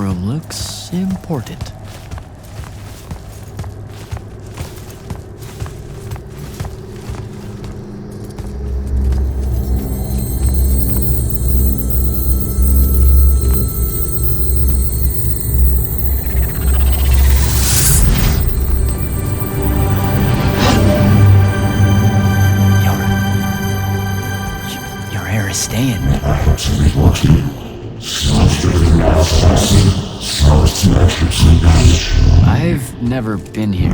room looks important. Your hair is staying. I've never been here.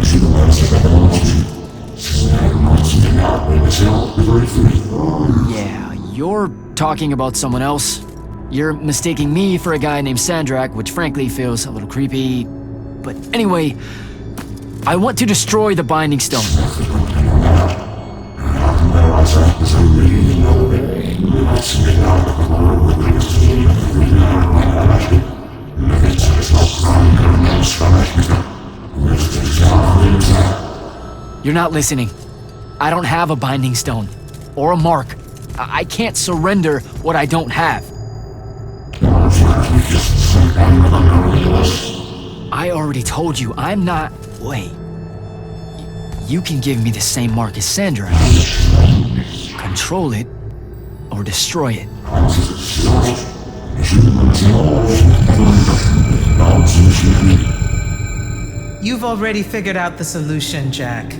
Yeah, you're talking about someone else. You're mistaking me for a guy named Sandrak, which frankly feels a little creepy. But anyway, I want to destroy the Binding Stone. You're not listening. I don't have a Binding Stone. Or a mark. I can't surrender what I don't have. I already told you, I'm not... Wait. You can give me the same mark as Sandra. Control it, or destroy it. You've already figured out the solution, Jack.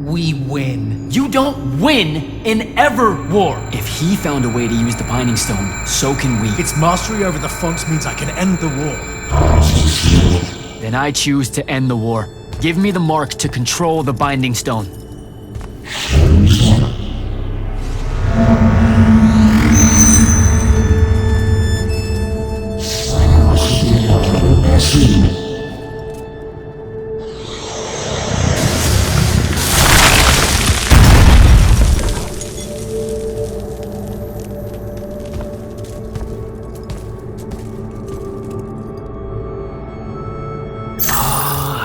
We win. You don't win in Ever War! If he found a way to use the Binding Stone, so can we. Its mastery over the fonts means I can end the war. Then I choose to end the war. Give me the mark to control the Binding Stone.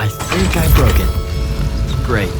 I think I broke it. Great.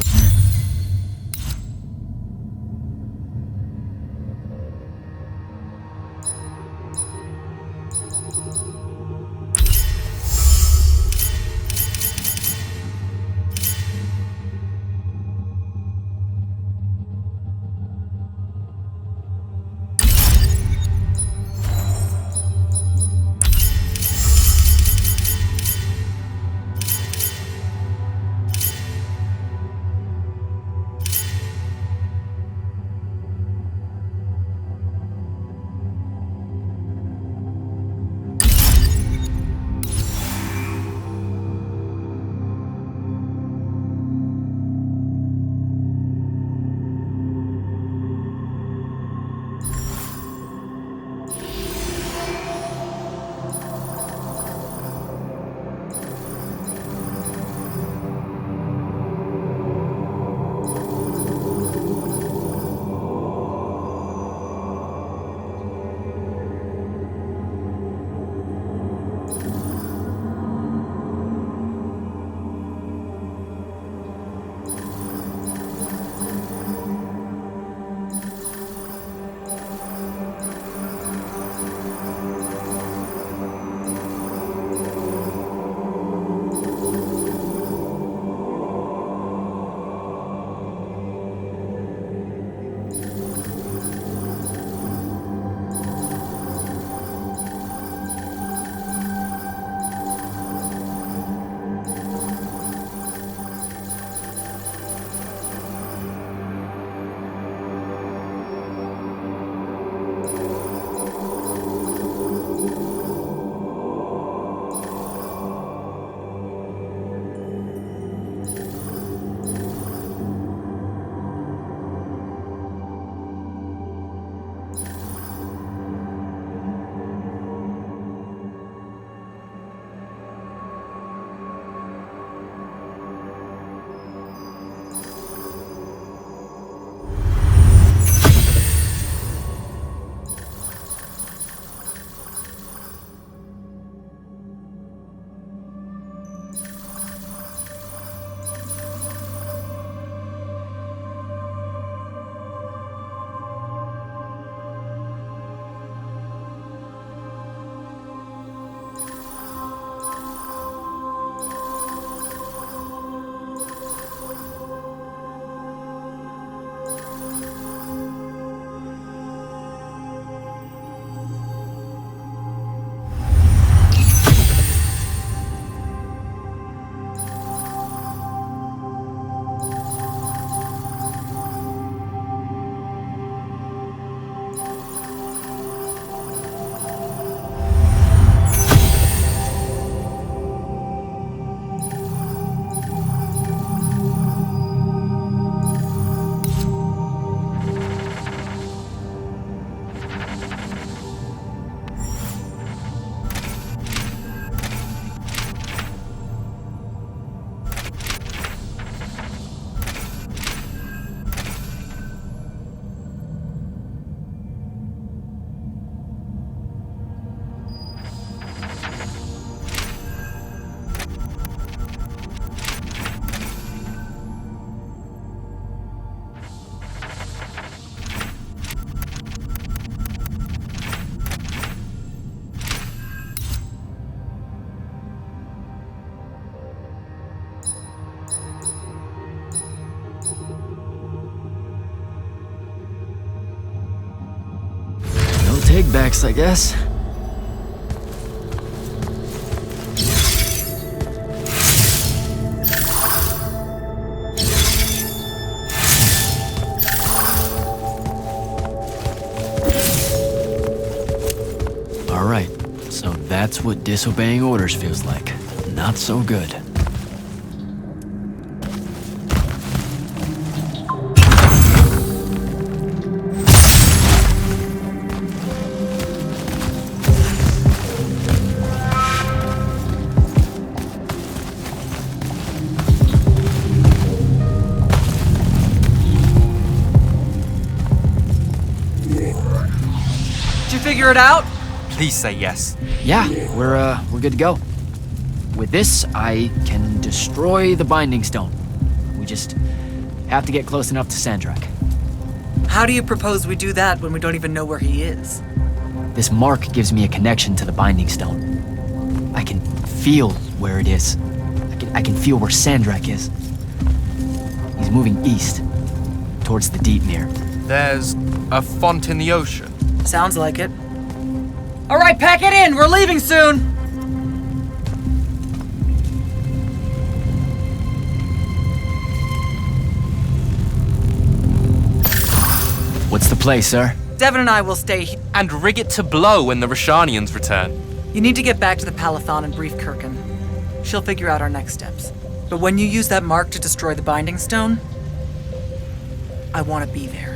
take-backs, I guess. Alright, so that's what disobeying orders feels like. Not so good. Did you figure it out? Please say yes. Yeah, we're good to go. With this, I can destroy the Binding Stone. We just have to get close enough to Sandrak. How do you propose we do that when we don't even know where he is? This mark gives me a connection to the Binding Stone. I can feel where it is. I can feel where Sandrak is. He's moving east, towards the Deepmere. There's a font in the ocean. Sounds like it. All right, pack it in. We're leaving soon. What's the play, sir? Devin and I will stay here. And rig it to blow when the Rashanians return. You need to get back to the Palathon and brief Kirkin. She'll figure out our next steps. But when you use that mark to destroy the Binding Stone, I want to be there.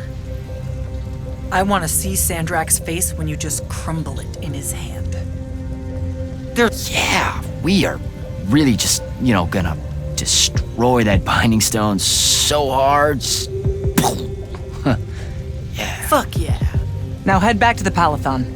I want to see Sandrak's face when you just crumble it in his hand. Yeah, we are really just, gonna destroy that Binding Stone so hard. Yeah. Fuck yeah. Now head back to the Palathon.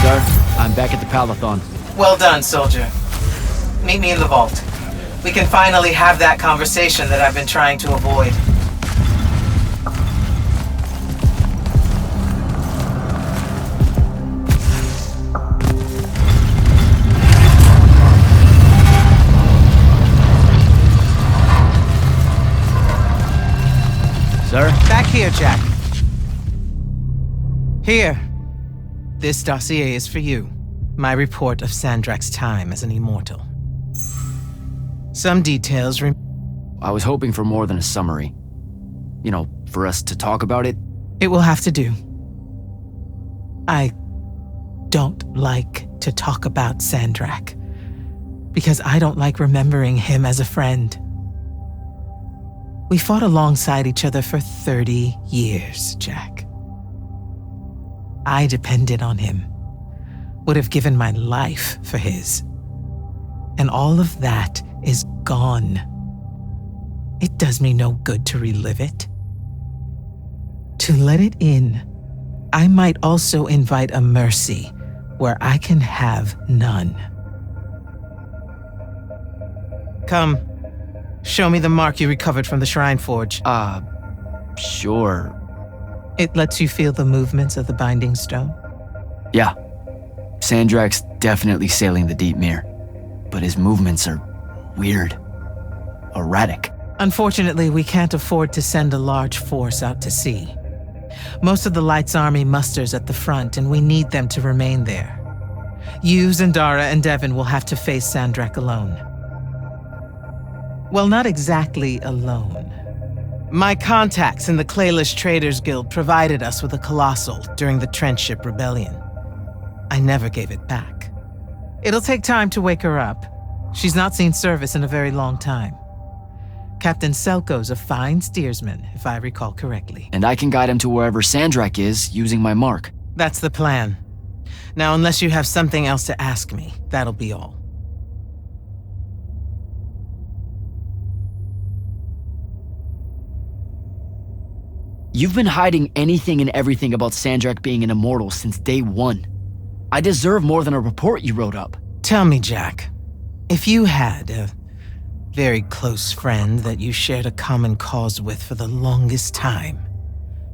Sir, I'm back at the Palathon. Well done, soldier. Meet me in the vault. We can finally have that conversation that I've been trying to avoid. Sir? Back here, Jack. Here. This dossier is for you. My report of Sandrak's time as an immortal. Some details I was hoping for more than a summary. For us to talk about it. it will have to do. I don't like to talk about Sandrak, because I don't like remembering him as a friend. We fought alongside each other for 30 years, Jack. I depended on him, would have given my life for his. And all of that is gone. It does me no good to relive it. To let it in, I might also invite a mercy where I can have none. Come, show me the mark you recovered from the Shrine Forge. Sure. It lets you feel the movements of the Binding Stone. Yeah. Sandrak's definitely sailing the Deepmere, but his movements are weird. Erratic. Unfortunately, we can't afford to send a large force out to sea. Most of the Light's army musters at the front, and we need them to remain there. You, Zendara, and Devin will have to face Sandrak alone. Well, not exactly alone. My contacts in the Clayless Traders Guild provided us with a Colossal during the Trenchship Rebellion. I never gave it back. It'll take time to wake her up. She's not seen service in a very long time. Captain Selko's a fine steersman, if I recall correctly. And I can guide him to wherever Sandrak is using my mark. That's the plan. Now, unless you have something else to ask me, that'll be all. You've been hiding anything and everything about Sandrak being an immortal since day one. I deserve more than a report you wrote up. Tell me, Jack, if you had a very close friend that you shared a common cause with for the longest time,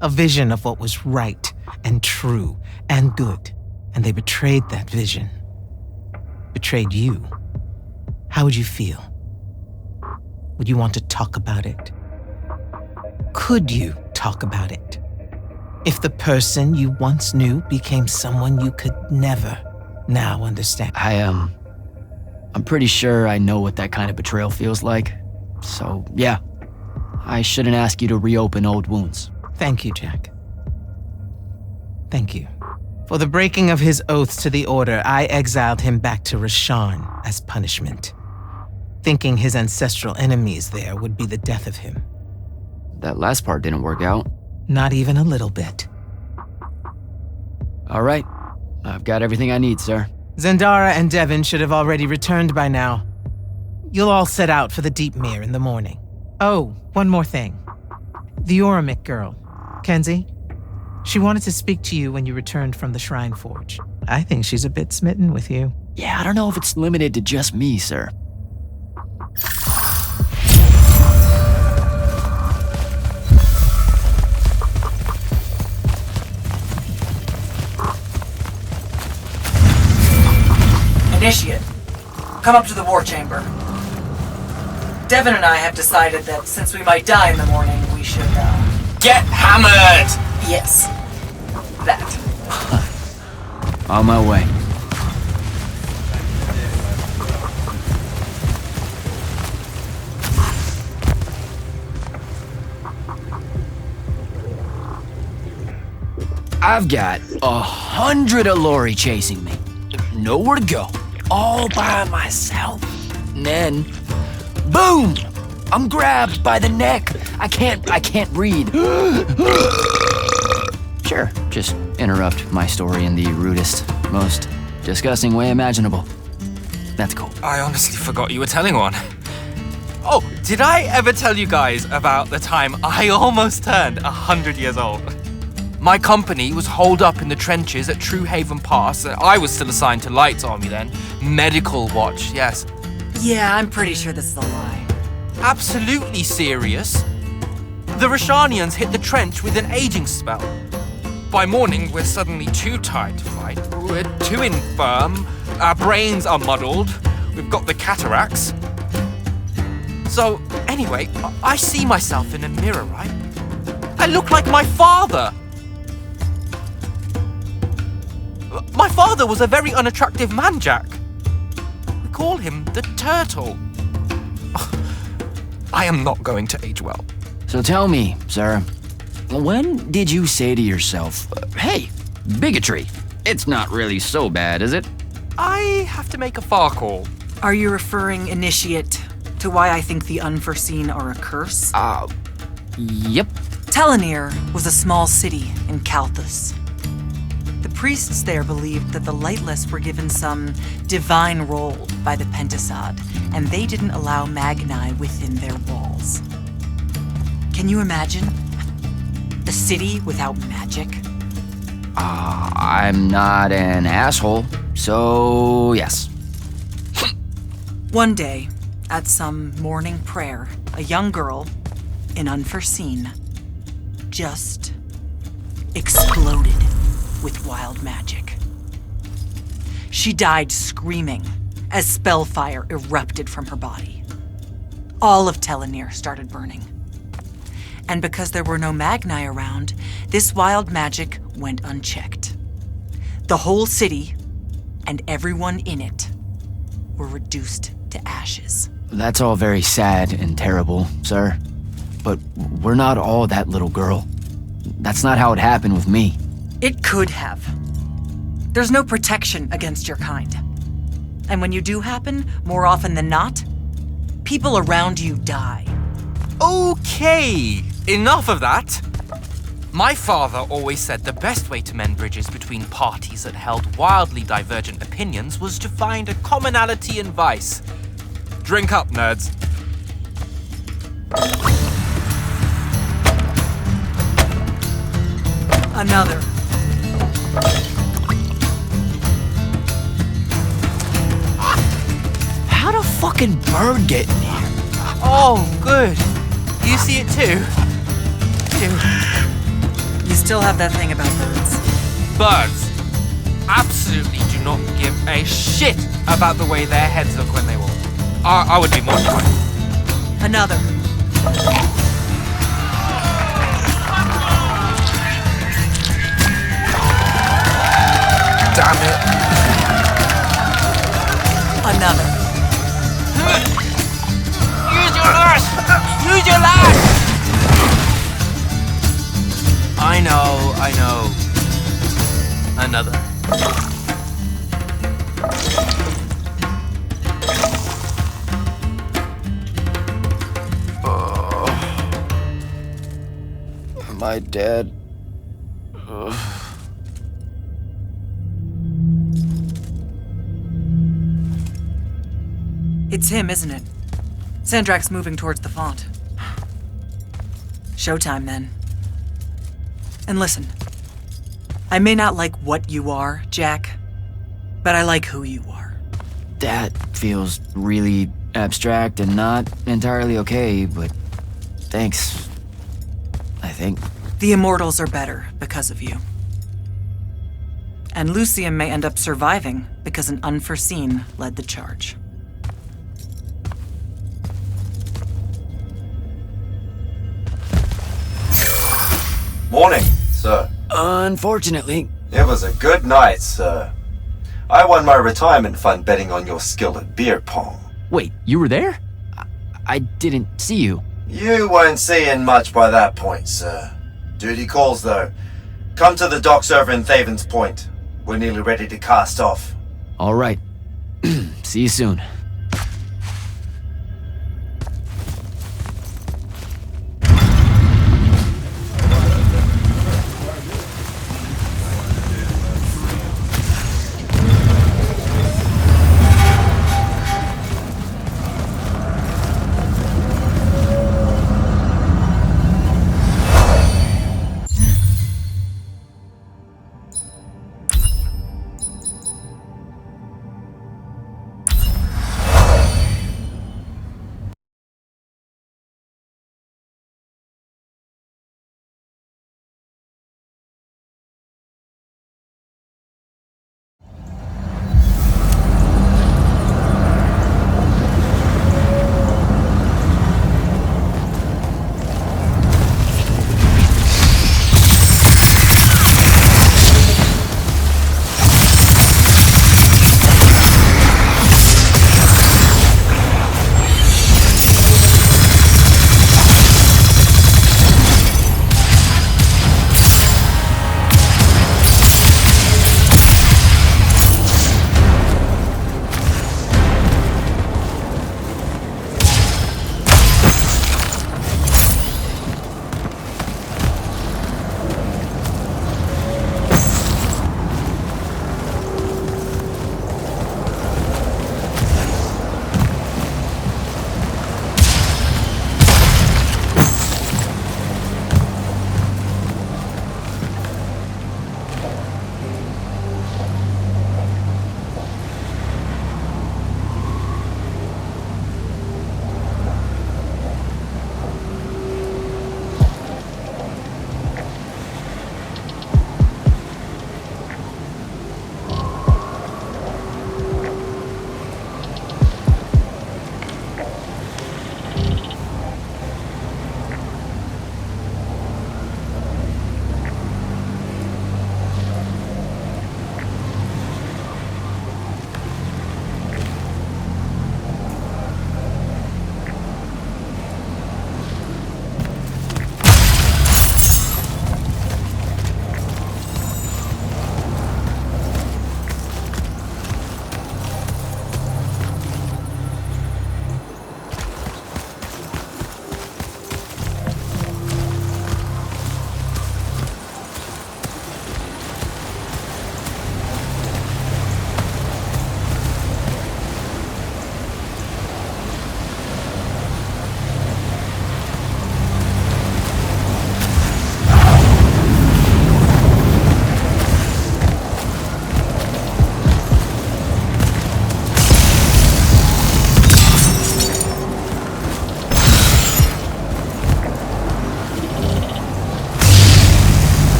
a vision of what was right and true and good, and they betrayed that vision, betrayed you, how would you feel? Would you want to talk about it? Could you talk about it? If the person you once knew became someone you could never now understand. I'm pretty sure I know what that kind of betrayal feels like. So, yeah, I shouldn't ask you to reopen old wounds. Thank you, Jack. Thank you. For the breaking of his oaths to the Order, I exiled him back to Rasharn as punishment, thinking his ancestral enemies there would be the death of him. That last part didn't work out. Not even a little bit. All right, I've got everything I need, sir. Zendara and Devin should have already returned by now. You'll all set out for the Deep Mere in the morning. Oh, one more thing. The Oromik girl, Kenzie. She wanted to speak to you when you returned from the Shrine Forge. I think she's a bit smitten with you. Yeah, I don't know if it's limited to just me, sir. Initiate, come up to the war chamber. Devin and I have decided that since we might die in the morning, we should, Get hammered! Yes. That. On my way. I've got 100 Alori chasing me. Nowhere to go. All by myself. And then, boom! I'm grabbed by the neck. I can't breathe. Sure, just interrupt my story in the rudest, most disgusting way imaginable. That's cool. I honestly forgot you were telling one. Oh, did I ever tell you guys about the time I almost turned 100 years old? My company was holed up in the trenches at True Haven Pass. I was still assigned to Lights Army then. Medical watch, yes. Yeah, I'm pretty sure this is a lie. Absolutely serious. The Rashanians hit the trench with an aging spell. By morning, we're suddenly too tired to fight. We're too infirm. Our brains are muddled. We've got the cataracts. So, anyway, I see myself in a mirror, right? I look like my father. My father was a very unattractive man, Jack. We call him the Turtle. I am not going to age well. So tell me, sir, when did you say to yourself, hey, bigotry, it's not really so bad, is it? I have to make a far call. Are you referring, Initiate, to why I think the unforeseen are a curse? Yep. Telenir was a small city in Kalthus. The priests there believed that the Lightless were given some divine role by the Pentasod, and they didn't allow Magni within their walls. Can you imagine? A city without magic? I'm not an asshole, so yes. One day, at some morning prayer, a young girl, in Unforeseen, just exploded with wild magic. She died screaming as spellfire erupted from her body. All of Telenir started burning. And because there were no Magni around, this wild magic went unchecked. The whole city, and everyone in it, were reduced to ashes. That's all very sad and terrible, sir. But we're not all that little girl. That's not how it happened with me. It could have. There's no protection against your kind. And when you do happen, more often than not, people around you die. Okay, enough of that. My father always said the best way to mend bridges between parties that held wildly divergent opinions was to find a commonality in vice. Drink up, nerds. Another. How'd a fucking bird get in here? Oh, good. You see it too? You still have that thing about birds. Birds absolutely do not give a shit about the way their heads look when they walk. I would be mortified. Another. Damn it. Another. Use your lash! Use your lash! I know. Another. Am I dead? It's him, isn't it? Sandrak's moving towards the font. Showtime, then. And listen, I may not like what you are, Jack, but I like who you are. That feels really abstract and not entirely okay, but thanks. I think. The Immortals are better because of you. And Lucium may end up surviving because an unforeseen led the charge. Morning, sir. Unfortunately, It was a good night, sir. I won my retirement fund betting on your skill at beer pong. wait, you were there? I didn't see you. You weren't seeing much by that point, sir. Duty calls, though. Come to the docks over in Thaven's Point. We're nearly ready to cast off. All right. See you soon.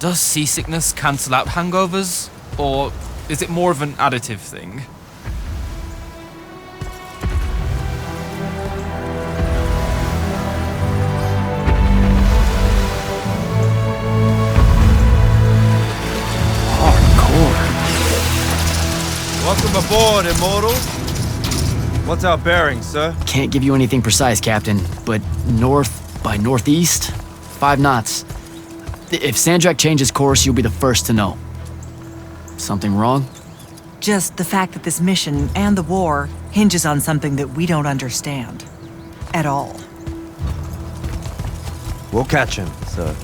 Does seasickness cancel out hangovers? Or is it more of an additive thing? Welcome aboard, Immortals. What's our bearing, sir? Can't give you anything precise, Captain, but north by northeast, 5 knots. If Sandrak changes course, you'll be the first to know. Something wrong? Just the fact that this mission and the war hinges on something that we don't understand. At all. We'll catch him, sir.